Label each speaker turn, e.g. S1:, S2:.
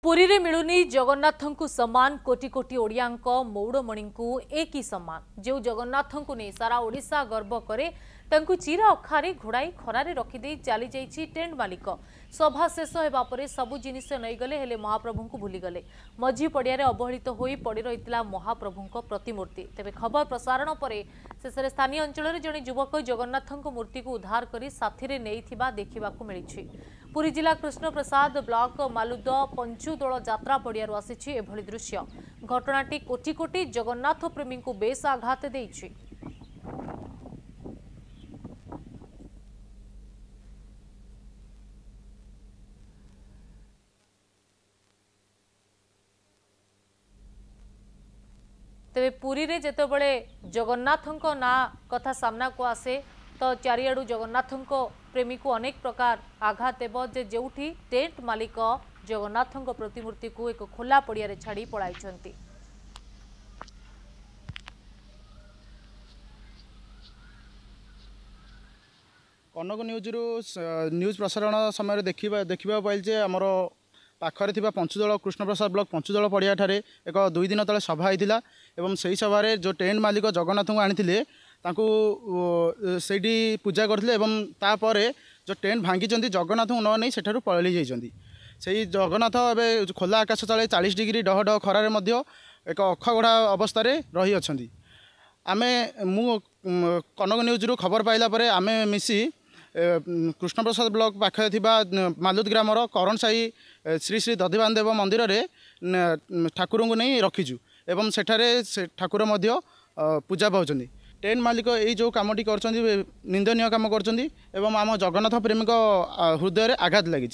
S1: पुरी रे मिलुनी जगन्नाथंकु सम्मान कोटी कोटी ओडियांक मौड़मणिंकु एक ही सम्मान जो जगन्नाथंकु ने सारा ओडिशा गर्व करे तांकु चिरा अखारे घोड़ाई खरारे रखिदे चली जाइछि टेंट मालिक सभा शेष हेबा परे सबु जिनिस नहीं गले हेले महाप्रभुंकु भूली गले मझी पड़िया रे अवहेलित होई पड़ी रहितला महाप्रभुंक प्रतिमूर्ति तेबे खबर प्रसारण परे शेषरे स्थानीय अंचल रे जने युवक जगन्नाथंक मूर्ति को उद्धार करी साथी रे नेइथिबा देखिबाकु मिलिछि। पुरी जिला कृष्ण प्रसाद ब्लॉक मालुद पंचुदोल यात्रा पड़िया आसी एभली दृश्य घटनाटी कोटी कोटी जगन्नाथ प्रेमी को बेस आघात देइछि। तेरे पुरी रे जेतेबेले जगन्नाथंको ना कथा सामना को आसे तो चारियाडू जगन्नाथंक प्रेमी को अनेक प्रकार आघात देव जे जोठी टेंट मालिक जगन्नाथंक प्रतिमूर्ति को एक खोला पड़िया रे छाड़ी पळाइछंती।
S2: कनक न्यूज प्रसारण समय देखा पाइल जे आमर पाखरे थिबा पंचुदोल कृष्ण प्रसाद ब्लॉक पंचुदोल पड़िया ठारे एक 2 दिन तले सभा होता एवं सही सभारे जो टेंट मालिक जगन्नाथ को आनी से पूजा करते एवं तापर जो टेंट भांगी जगन्नाथ को न नहीं सेठारु पळेली जाइछंती। से जगन्नाथ एवं खोला आकाश तले 40 डिग्री डह डह खरारे मध्य एक अखगढ़ा अवस्था रही अछंती। आमे मु कनक न्यूज रु खबर पाइला परे आमे मिसी कृष्ण प्रसाद ब्लॉक पाखे थिबा मालुद ग्रामर करण साई श्री श्री दधिवान देव मंदिर रे ठाकुर को नहीं रखीजु एवं सेठारे से ठाकुर मध्य पूजा पाउछंती। टेंट मालिक यही जो कामटी कर निंदनीय काम कर आम जगन्नाथ प्रेमी हृदय आघात लगी।